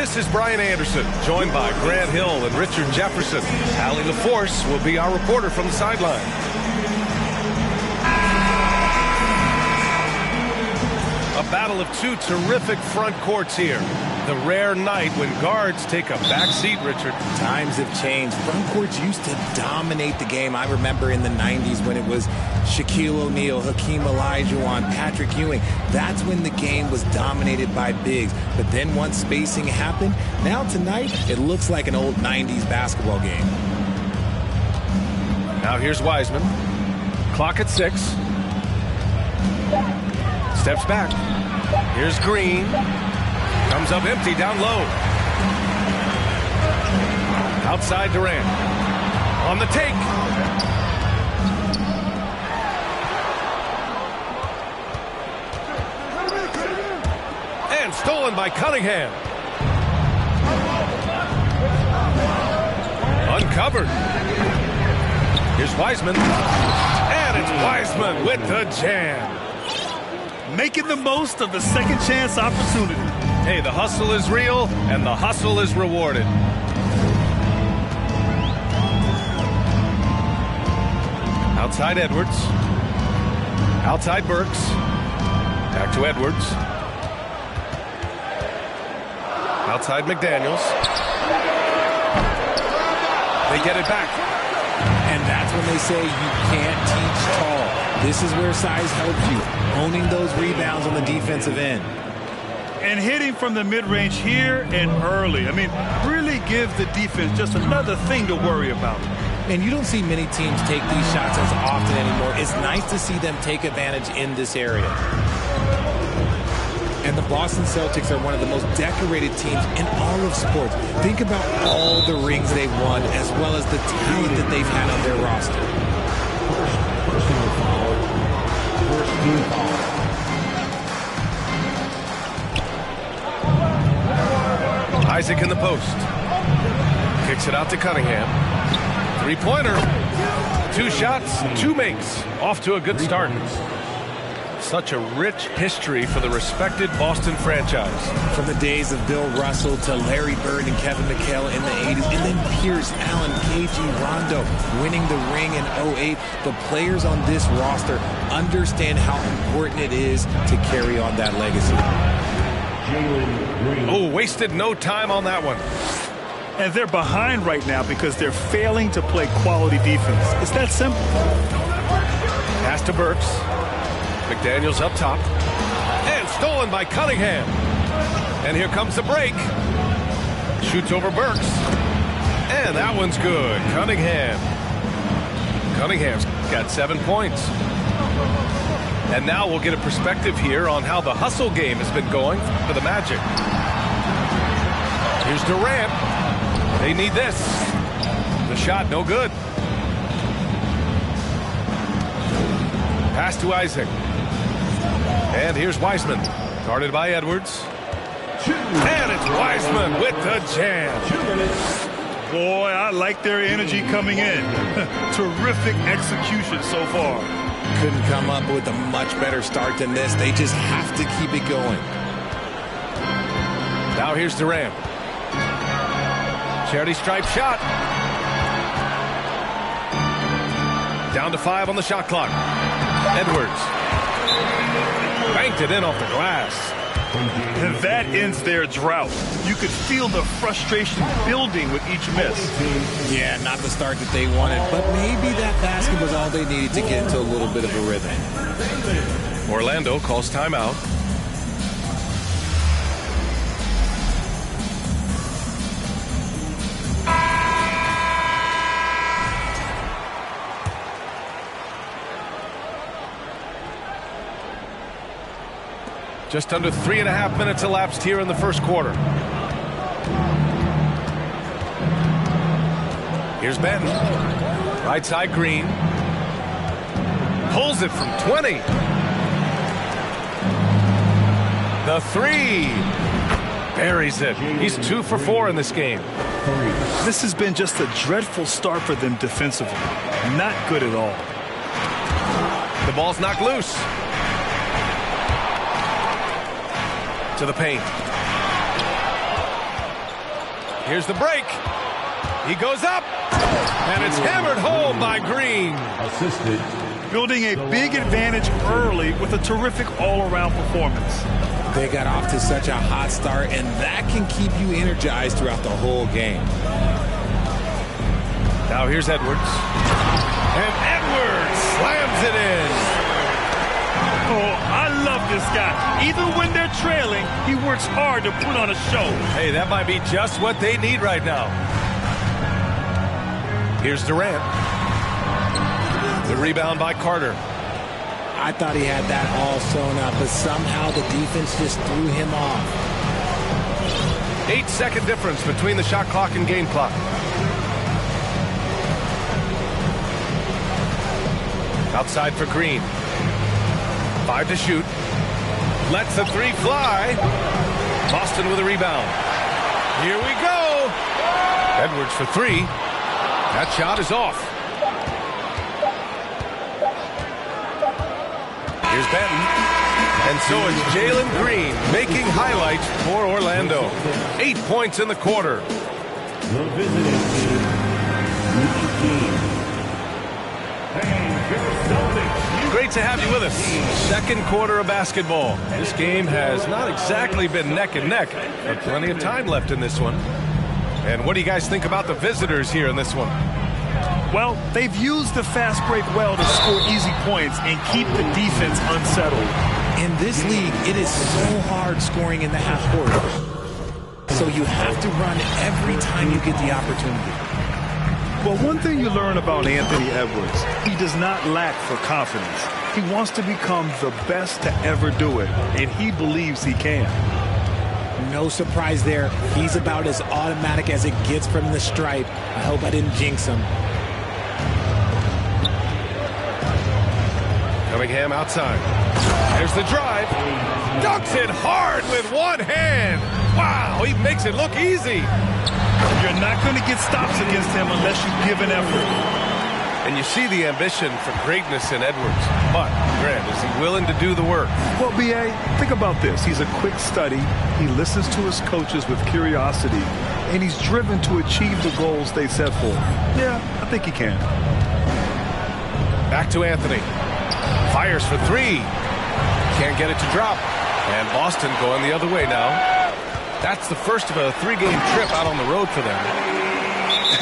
This is Brian Anderson, joined by Grant Hill and Richard Jefferson. Allie LaForce will be our reporter from the sideline. A battle of two terrific front courts here. The rare night when guards take a back seat, Richard. Times have changed. Front courts used to dominate the game. I remember in the 90s when it was Shaquille O'Neal, Hakeem Olajuwon, Patrick Ewing. That's when the game was dominated by bigs. But then once spacing happened, now tonight it looks like an old 90s basketball game. Now here's Wiseman. Clock at 6. Steps back. Here's Green. Comes up empty down low. Outside Durant. On the take. And stolen by Cunningham. Uncovered. Here's Wiseman. And it's Wiseman with the jam. Making the most of the second chance opportunity. Hey, the hustle is real, and the hustle is rewarded. Outside Edwards. Outside Burks. Back to Edwards. Outside McDaniels. They get it back. And that's when they say you can't teach tall. This is where size helps you. Owning those rebounds on the defensive end. And hitting from the mid-range here and early. I mean, really give the defense just another thing to worry about. And you don't see many teams take these shots as often anymore. It's nice to see them take advantage in this area. And the Boston Celtics are one of the most decorated teams in all of sports. Think about all the rings they've won, as well as the talent that they've had on their roster. First team foul. Isaac in the post. Kicks it out to Cunningham. Three-pointer. 2 shots, 2 makes. Off to a good start. Such a rich history for the respected Boston franchise. From the days of Bill Russell to Larry Bird and Kevin McHale in the 80s, and then Pierce, Allen, KG, Rondo winning the ring in 08. The players on this roster understand how important it is to carry on that legacy. Oh, wasted no time on that one. And they're behind right now because they're failing to play quality defense. It's that simple. Pass to Burks. McDaniels up top. And stolen by Cunningham. And here comes the break. Shoots over Burks. And that one's good. Cunningham's got 7 points. And now we'll get a perspective here on how the hustle game has been going for the Magic. Here's Durant. They need this. The shot, no good. Pass to Isaac. And here's Wiseman. Guarded by Edwards. And it's Wiseman with the jam. Boy, I like their energy coming in. Terrific execution so far. Couldn't come up with a much better start than this. They just have to keep it going. Now here's Durant. Charity stripe shot. Down to 5 on the shot clock. Edwards. Banked it in off the glass. And that ends their drought. You could feel the frustration building with each miss. Yeah, not the start that they wanted, but maybe that basket was all they needed to get into a little bit of a rhythm. Orlando calls timeout. Just under 3.5 minutes elapsed here in the first quarter. Here's Benton. Right side Green. Pulls it from 20. The 3. Buries it. He's 2 for 4 in this game. This has been just a dreadful start for them defensively. Not good at all. The ball's knocked loose. To the paint. Here's the break. He goes up, and it's hammered home by Green. Assisted. Building a big advantage early with a terrific all-around performance. They got off to such a hot start, and that can keep you energized throughout the whole game. Now here's Edwards. And Edwards slams it in. Oh, I love this guy. Even when they're trailing, he works hard to put on a show. Hey, that might be just what they need right now. Here's Durant. The rebound by Carter. I thought he had that all sewn up, but somehow the defense just threw him off. 8-second difference between the shot clock and game clock. Outside for Green. 5 to shoot. Lets the 3 fly. Boston with a rebound. Here we go. Edwards for 3. That shot is off. Here's Benton. And so is Jalen Green making highlights for Orlando. 8 points in the quarter. The visiting team, 19. Great to have you with us. Second quarter of basketball. This game has not exactly been neck and neck, but plenty of time left in this one. And what do you guys think about the visitors here in this one? Well, they've used the fast break well to score easy points and keep the defense unsettled. In this league, it is so hard scoring in the half court. So you have to run every time you get the opportunity. Well, one thing you learn about Anthony Edwards, he does not lack for confidence. He wants to become the best to ever do it, and he believes he can. No surprise there. He's about as automatic as it gets from the stripe. I hope I didn't jinx him. Cunningham outside. There's the drive. Dunks it hard with one hand. Wow, he makes it look easy. You're not going to get stops against him unless you give an effort. And you see the ambition for greatness in Edwards. But, Grant, is he willing to do the work? Well, B.A., think about this. He's a quick study. He listens to his coaches with curiosity. And he's driven to achieve the goals they set for him. Yeah, I think he can. Back to Anthony. Fires for 3. Can't get it to drop. And Boston going the other way now. That's the first of a 3-game trip out on the road for them.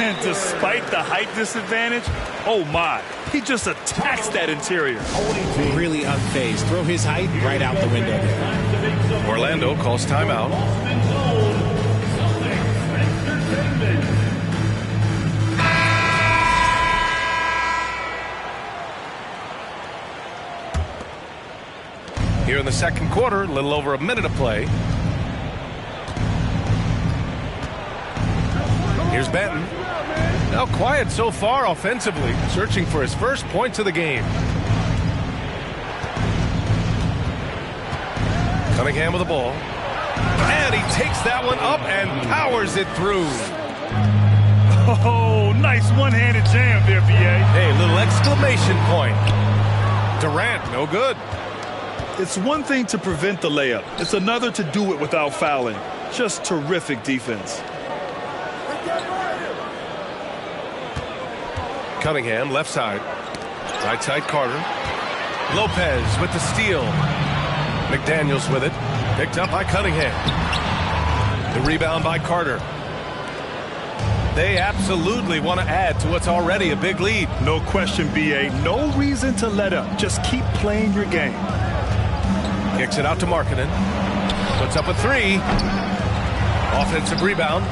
And despite the height disadvantage, oh my, he just attacks that interior. Really unfazed. Throw his height right out the window there. Orlando calls timeout. Here in the second quarter, a little over a minute of play. Here's Benton. Now quiet so far offensively, searching for his first points of the game. Cunningham with the ball. And he takes that one up and powers it through. Oh, nice one-handed jam there, B.A. Hey, little exclamation point. Durant, no good. It's one thing to prevent the layup. It's another to do it without fouling. Just terrific defense. Cunningham, left side. Right side, Carter. Lopez with the steal. McDaniels with it. Picked up by Cunningham. The rebound by Carter. They absolutely want to add to what's already a big lead. No question, B.A. No reason to let up. Just keep playing your game. Kicks it out to Markkanen. Puts up a 3. Offensive rebound.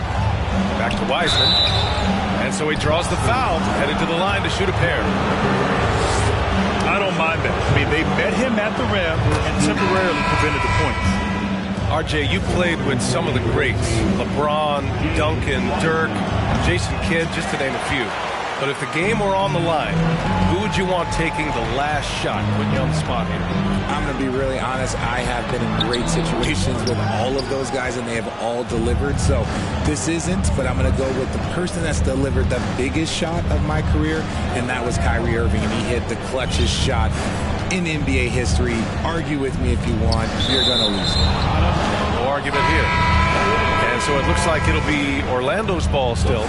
Back to Wiseman. And so he draws the foul, headed to the line to shoot a pair. I don't mind that. I mean, they met him at the rim and temporarily prevented the points. RJ, you played with some of the greats. LeBron, Duncan, Dirk, Jason Kidd, just to name a few. But if the game were on the line, who would you want taking the last shot? Putting you on the spot here. I'm going to be really honest. I have been in great situations with all of those guys, and they have all delivered. So this isn't, but I'm going to go with the person that's delivered the biggest shot of my career, and that was Kyrie Irving, and he hit the clutchest shot in NBA history. Argue with me if you want. You're going to lose. No argument here. And So it looks like it'll be Orlando's ball still.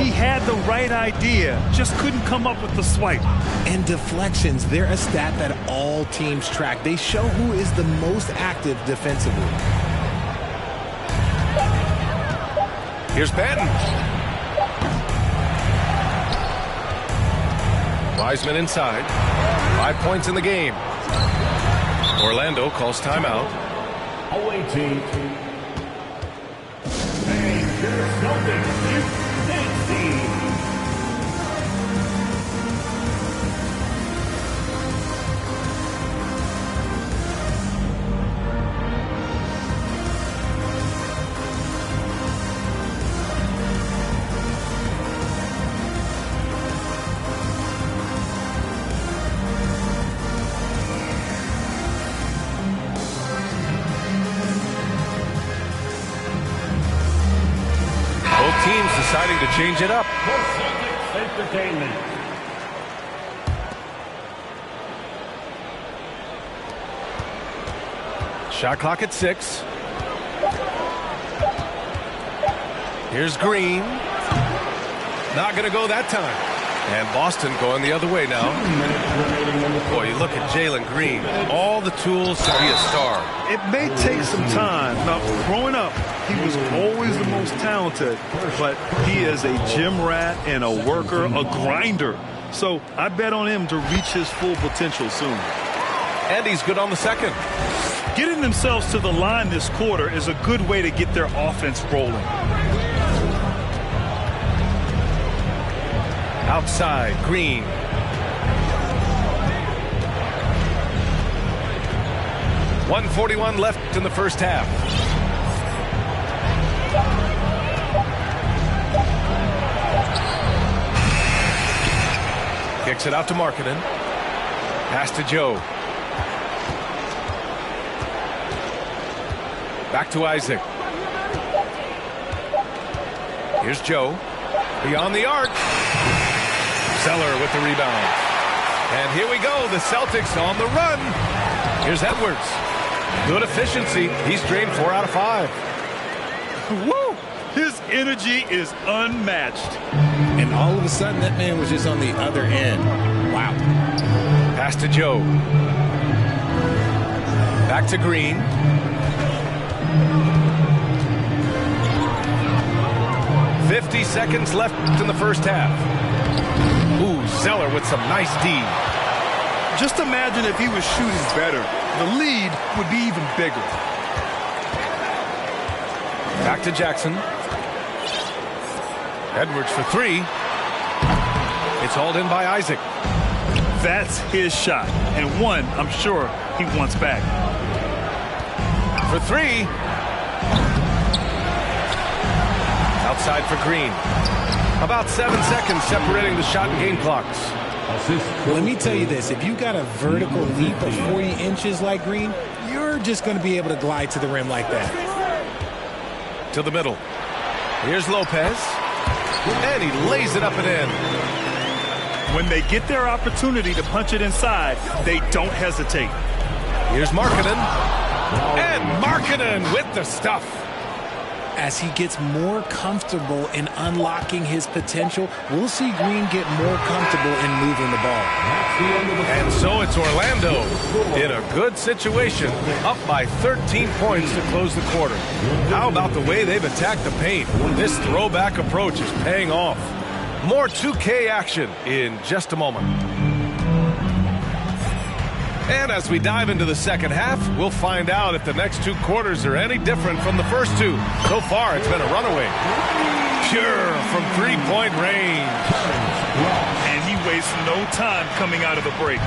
He had the right idea, just couldn't come up with the swipe. And deflections, they're a stat that all teams track. They show who is the most active defensively. Here's Benton. Wiseman inside. 5 points in the game. Orlando calls timeout. Away team. Hey, there's something you didn't see. Teams deciding to change it up. Entertainment. Shot clock at 6. Here's Green. Not going to go that time. And Boston going the other way now. Boy, you look at Jalen Green. All the tools to be a star. It may take some time. Now, growing up, he was always the most talented, but he is a gym rat and a worker, a grinder. So I bet on him to reach his full potential soon. And he's good on the second. Getting themselves to the line this quarter is a good way to get their offense rolling. Outside, Green. .141 left in the first half. Kicks it out to Markkanen. Pass to Joe. Back to Isaac. Here's Joe. Beyond the arc. Zeller with the rebound. And here we go. The Celtics on the run. Here's Edwards. Good efficiency. He's drained 4 out of 5. Woo! His energy is unmatched. And all of a sudden, that man was just on the other end. Wow. Pass to Joe. Back to Green. .50 seconds left in the first half. Ooh, Zeller with some nice D. Just imagine if he was shooting better. The lead would be even bigger. Back to Jackson. Edwards for 3. It's hauled in by Isaac. That's his shot, and one I'm sure he wants back. For 3. Outside for Green. About 7 seconds separating the shot and game clocks. Well, let me tell you this. If you got a vertical leap of 40 inches like Green, you're just going to be able to glide to the rim like that. To the middle. Here's Lopez. And he lays it up and in. When they get their opportunity to punch it inside, they don't hesitate. Here's Markkanen. And Markkanen with the stuff. As he gets more comfortable in unlocking his potential, we'll see Green get more comfortable in moving the ball. And so it's Orlando in a good situation, up by 13 points to close the quarter. How about the way they've attacked the paint? This throwback approach is paying off. More 2K action in just a moment. And as we dive into the second half, we'll find out if the next 2 quarters are any different from the first 2. So far, it's been a runaway. Pure from 3-point range. And he wastes no time coming out of the break.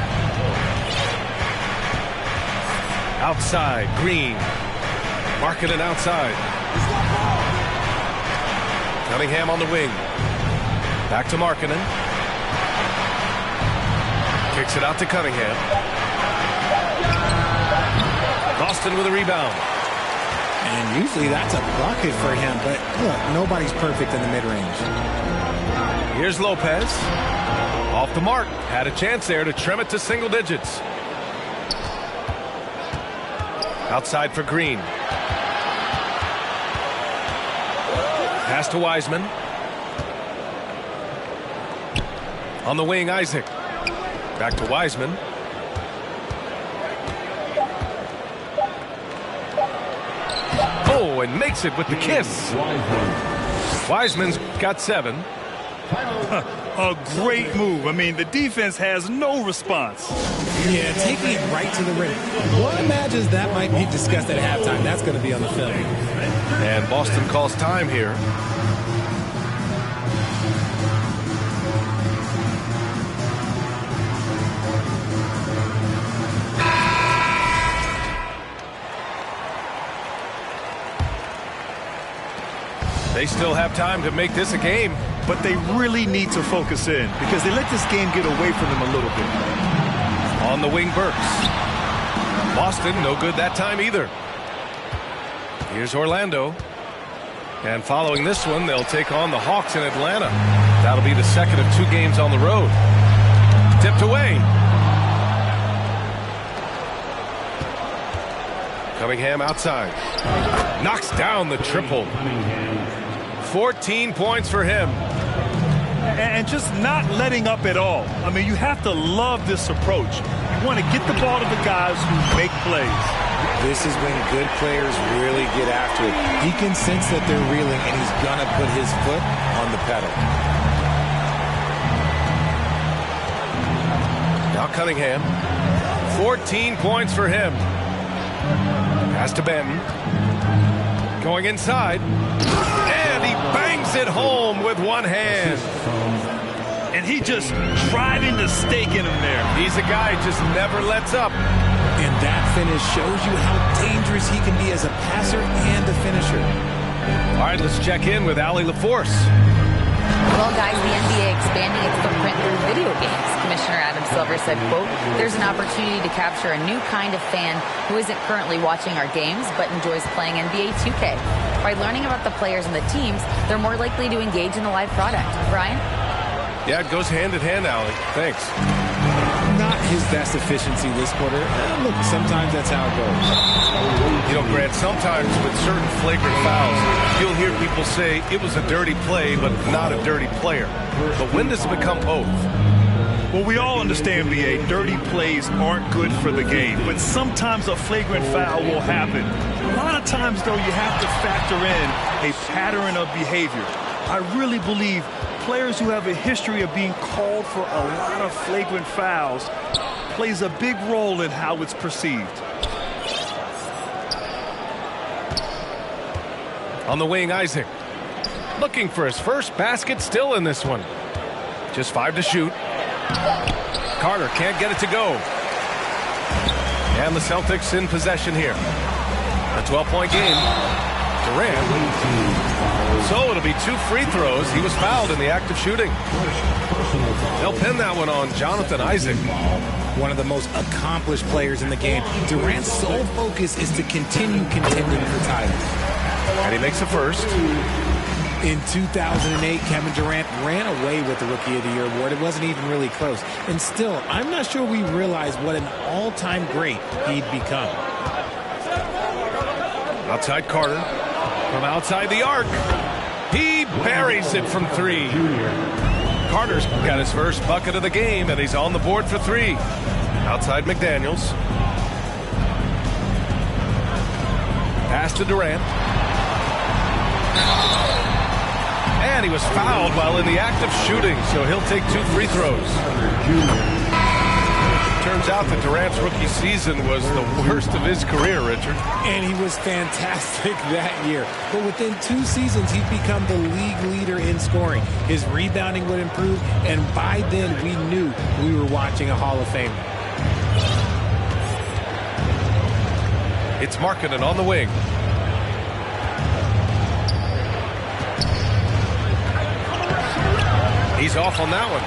Outside, Green. Markkanen outside. Cunningham on the wing. Back to Markkanen. Kicks it out to Cunningham. Boston with a rebound. And usually that's a bucket for him, but look, nobody's perfect in the mid-range. Here's Lopez. Off the mark. Had a chance there to trim it to single digits. Outside for Green. Pass to Wiseman. On the wing, Isaac. Back to Wiseman. Oh, and makes it with the kiss. Wiseman's got 7. A great move. I mean, the defense has no response. Yeah, taking it right to the rim. One imagines that might be discussed at halftime. That's going to be on the film. And Boston calls time here. They still have time to make this a game. But they really need to focus in because they let this game get away from them a little bit. On the wing, Burks. Boston, no good that time either. Here's Orlando. And following this one, they'll take on the Hawks in Atlanta. That'll be the second of 2 games on the road. Tipped away. Cunningham outside. Knocks down the triple. 14 points for him. And just not letting up at all. I mean, you have to love this approach. You want to get the ball to the guys who make plays. This is when good players really get after it. He can sense that they're reeling, and he's going to put his foot on the pedal. Now Cunningham. 14 points for him. Pass to Benton. Going inside. And he bangs it home with one hand. And he just driving the stake in him there. He's a guy who just never lets up. And that finish shows you how dangerous he can be as a passer and a finisher. All right, let's check in with Allie LaForce. Well, guys, the NBA expanding its footprint through video games. Commissioner Adam Silver said, quote, "There's an opportunity to capture a new kind of fan who isn't currently watching our games but enjoys playing NBA 2K. By learning about the players and the teams, they're more likely to engage in the live product." Brian? Yeah, it goes hand in hand, Allie. Thanks. Not his best efficiency this quarter. Look, sometimes that's how it goes. You know, Grant, sometimes with certain flagrant fouls, you'll hear people say it was a dirty play, but not a dirty player. But when does it become both? Well, we all understand, B.A., dirty plays aren't good for the game, but sometimes a flagrant foul will happen. A lot of times, though, you have to factor in a pattern of behavior. I really believe players who have a history of being called for a lot of flagrant fouls plays a big role in how it's perceived. On the wing, Isaac. Looking for his first basket still in this one. Just 5 to shoot. Carter can't get it to go. And the Celtics in possession here. A 12-point game. Durant. So it'll be 2 free throws. He was fouled in the act of shooting. They'll pin that one on Jonathan Isaac. One of the most accomplished players in the game. Durant's sole focus is to continue contending for titles. And he makes the first. In 2008, Kevin Durant ran away with the Rookie of the Year award. It wasn't even really close. And still, I'm not sure we realize what an all-time great he'd become. Outside Carter. From outside the arc. He buries it from 3. Carter's got his first bucket of the game, and he's on the board for 3. Outside McDaniels. Pass to Durant. And he was fouled while in the act of shooting, so he'll take 2 free throws. Turns out that Durant's rookie season was the worst of his career, Richard. And he was fantastic that year. But within 2 seasons, he'd become the league leader in scoring. His rebounding would improve, and by then we knew we were watching a Hall of Famer. It's Markkanen on the wing. He's off on that one.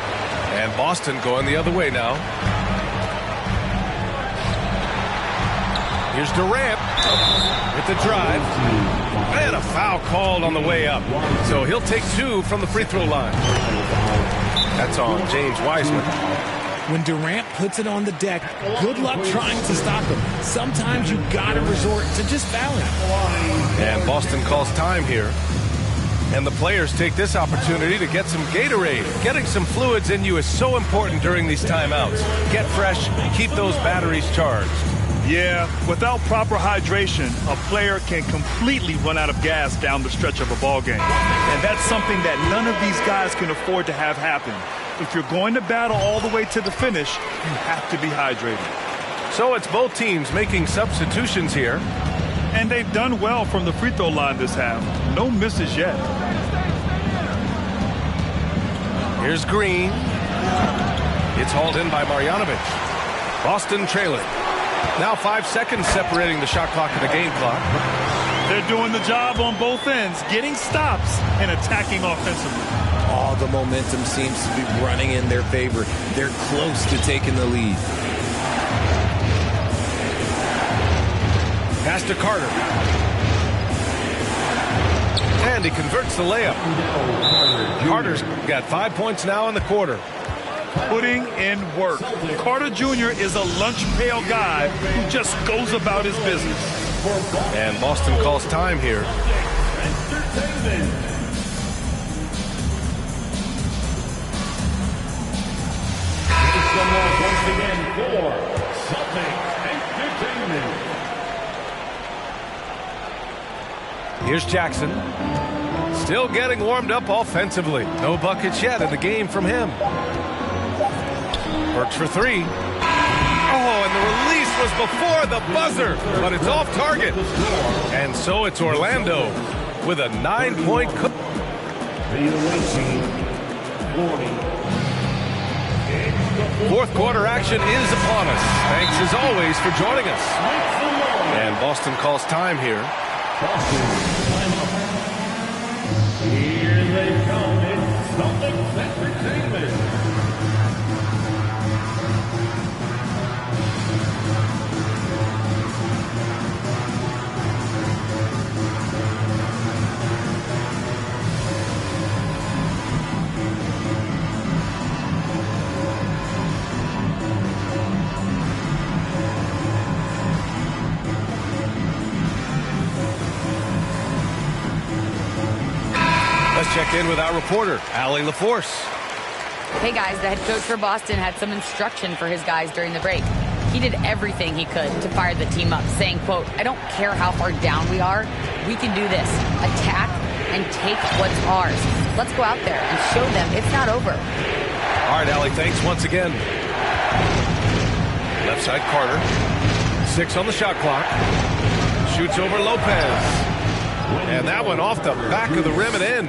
And Boston going the other way now. Here's Durant with the drive. And a foul called on the way up. So he'll take 2 from the free throw line. That's on James Wiseman. When Durant puts it on the deck, good luck trying to stop him. Sometimes you gotta resort to just fouling. And Boston calls time here. And the players take this opportunity to get some Gatorade. Getting some fluids in you is so important during these timeouts. Get fresh, keep those batteries charged. Yeah, without proper hydration, a player can completely run out of gas down the stretch of a ball game. And that's something that none of these guys can afford to have happen. If you're going to battle all the way to the finish, you have to be hydrated. So it's both teams making substitutions here. And they've done well from the free throw line this half. No misses yet. Here's Green. It's hauled in by Marjanovic. Boston trailing. Now 5 seconds separating the shot clock and the game clock. They're doing the job on both ends, getting stops and attacking offensively. All the momentum seems to be running in their favor. They're close to taking the lead. Pass to Carter. And he converts the layup. Carter's got 5 points now in the quarter. Putting in work. Carter Jr. is a lunch pail guy who just goes about his business. And Boston calls time here. Once again for Celtics Entertainment. Here's Jackson. Still getting warmed up offensively. No buckets yet in the game from him. Works for three. Oh, and the release was before the buzzer, but it's off target. And so it's Orlando with a 9-point. The away team, 40. Fourth quarter action is upon us. Thanks as always for joining us. And Boston calls time here. Boston, timeout. Here they come. It's Celtics Entertainment. Let's check in with our reporter, Allie LaForce. Hey guys, the head coach for Boston had some instruction for his guys during the break. He did everything he could to fire the team up, saying, quote, "I don't care how far down we are, we can do this. Attack and take what's ours. Let's go out there and show them it's not over." All right, Allie, thanks once again. Left side Carter. 6 on the shot clock. Shoots over Lopez. And that one off the back of the rim and in.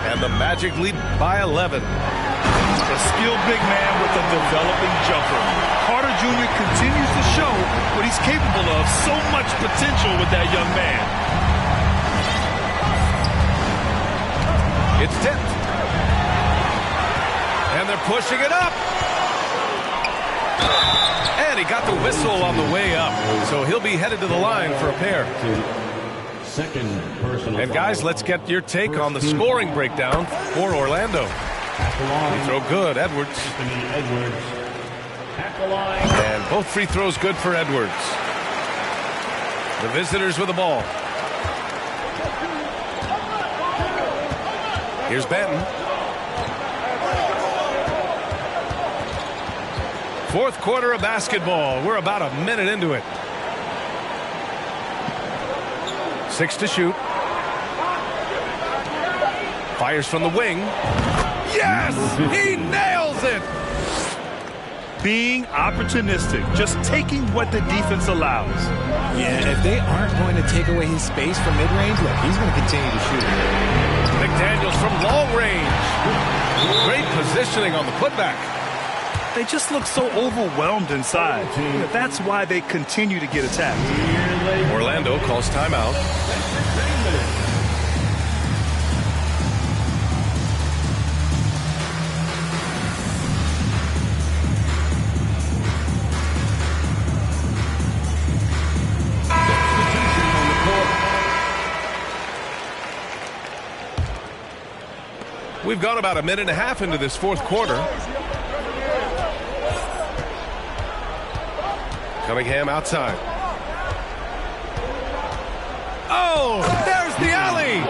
And the Magic lead by 11. A skilled big man with a developing jumper. Carter Jr. continues to show what he's capable of. So much potential with that young man. It's tipped. And they're pushing it up. And he got the whistle on the way up. So he'll be headed to the line for a pair. Second personal. And guys, let's get your take on the scoring breakdown for Orlando. Free throw good, Edwards. And both free throws good for Edwards. The visitors with the ball. Here's Benton. Fourth quarter of basketball. We're about a minute into it. 6 to shoot. Fires from the wing. Yes! He nails it! Being opportunistic, just taking what the defense allows. Yeah, if they aren't going to take away his space from mid-range, look, he's going to continue to shoot. McDaniels from long range. Great positioning on the putback. They just look so overwhelmed inside. That's why they continue to get attacked. Orlando calls timeout. We've gone about a minute and a half into this fourth quarter. Cunningham outside. Oh, there's the alley.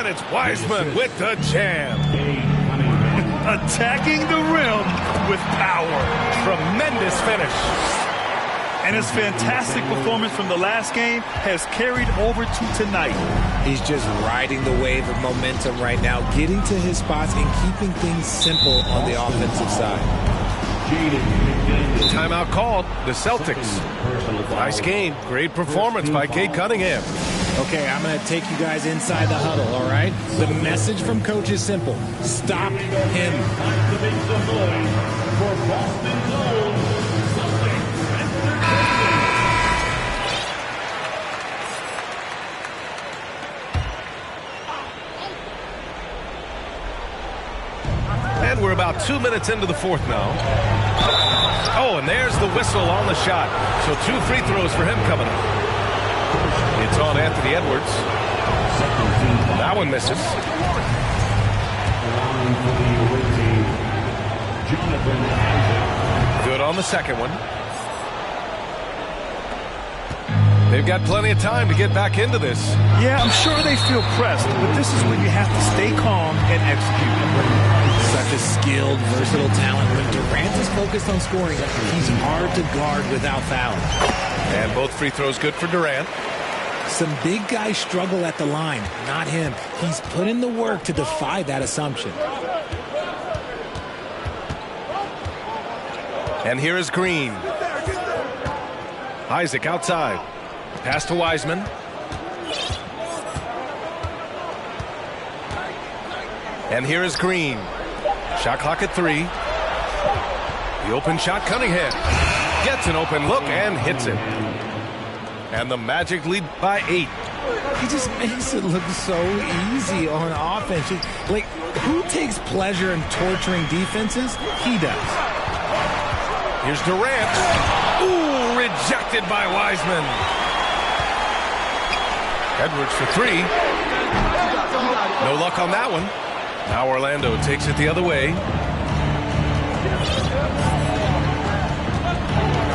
And it's Wiseman with the jam. Attacking the rim with power. Tremendous finish. And his fantastic performance from the last game has carried over to tonight. He's just riding the wave of momentum right now, getting to his spots and keeping things simple on the offensive side. Timeout called. The Celtics. Nice game. Great performance by Cade Cunningham. Okay, I'm going to take you guys inside the huddle, all right? The message from Coach is simple. Stop him. And we're about 2 minutes into the fourth now. Oh, and there's the whistle on the shot. So 2 free throws for him coming up. It's on Anthony Edwards. That one misses. Good on the second one. They've got plenty of time to get back into this. Yeah, I'm sure they feel pressed, but this is when you have to stay calm and execute. Such a skilled, versatile talent. When Durant is focused on scoring, he's hard to guard without fouling. And both free throws good for Durant. Some big guys struggle at the line, not him. He's put in the work to defy that assumption. And here is Green. Isaac outside. Pass to Wiseman. And here is Green. Shot clock at 3. The open shot, Cunningham. Gets an open look and hits it. And the Magic lead by 8. He just makes it look so easy on offense. Like, who takes pleasure in torturing defenses? He does. Here's Durant. Ooh, rejected by Wiseman. Edwards for 3. No luck on that one. Now Orlando takes it the other way.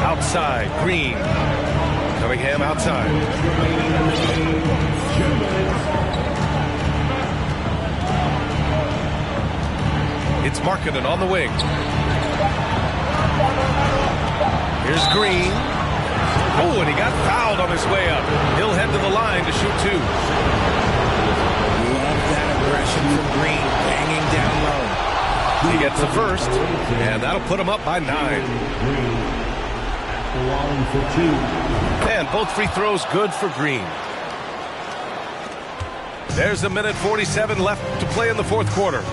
Outside, Green. Cunningham outside. It's Markkanen on the wing. Here's Green. Oh, and he got fouled on his way up. He'll head to the line to shoot 2. Love that aggression from Green, banging down low. He gets the first, and that'll put him up by 9. And both free throws good for Green. There's 1:47 left to play in the fourth quarter.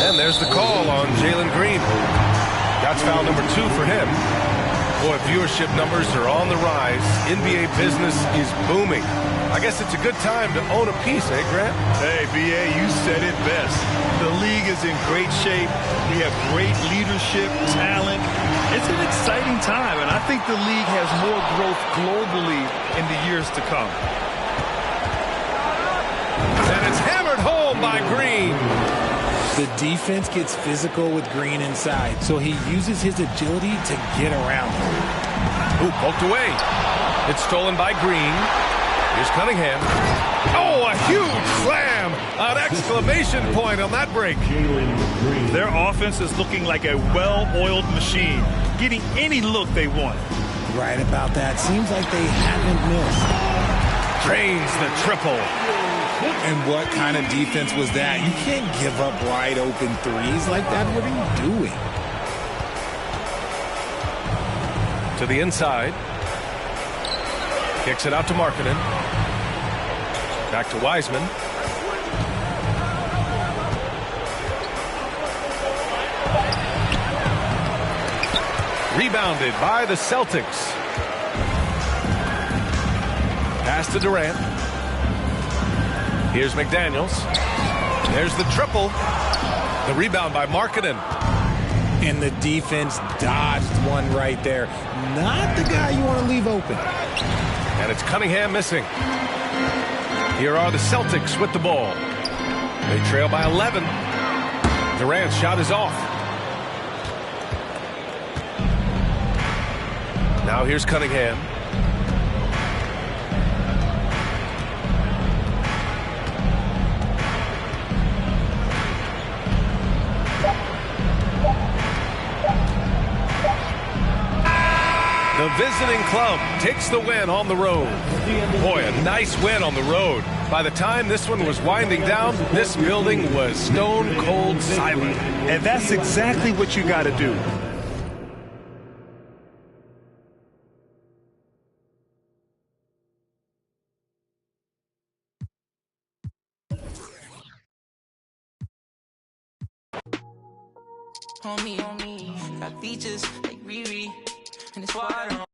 And there's the call on Jalen Green. That's foul number 2 for him. Boy, viewership numbers are on the rise. NBA business is booming. I guess it's a good time to own a piece, eh, Grant? Hey, B.A., you said it best. The league is in great shape. We have great leadership, talent. It's an exciting time, and I think the league has more growth globally in the years to come. And it's hammered home by Green. The defense gets physical with Green inside, so he uses his agility to get around him. Ooh, poked away. It's stolen by Green. Here's Cunningham. Oh, a huge slam! An exclamation point on that break. Their offense is looking like a well-oiled machine, getting any look they want. Right about that. Seems like they haven't missed. Drains the triple. And what kind of defense was that? You can't give up wide open threes like that. What are you doing? To the inside. Kicks it out to Markkanen. Back to Wiseman. Rebounded by the Celtics. Pass to Durant. Here's McDaniels. There's the triple. The rebound by Markkanen. And the defense dodged one right there. Not the guy you want to leave open. And it's Cunningham missing. Here are the Celtics with the ball. They trail by 11. Durant's shot is off. Now here's Cunningham. visiting club takes the win on the road. Boy, a nice win on the road. By the time this one was winding down, this building was stone cold silent. And that's exactly what you got to do. On me, got features like Riri, and it's water.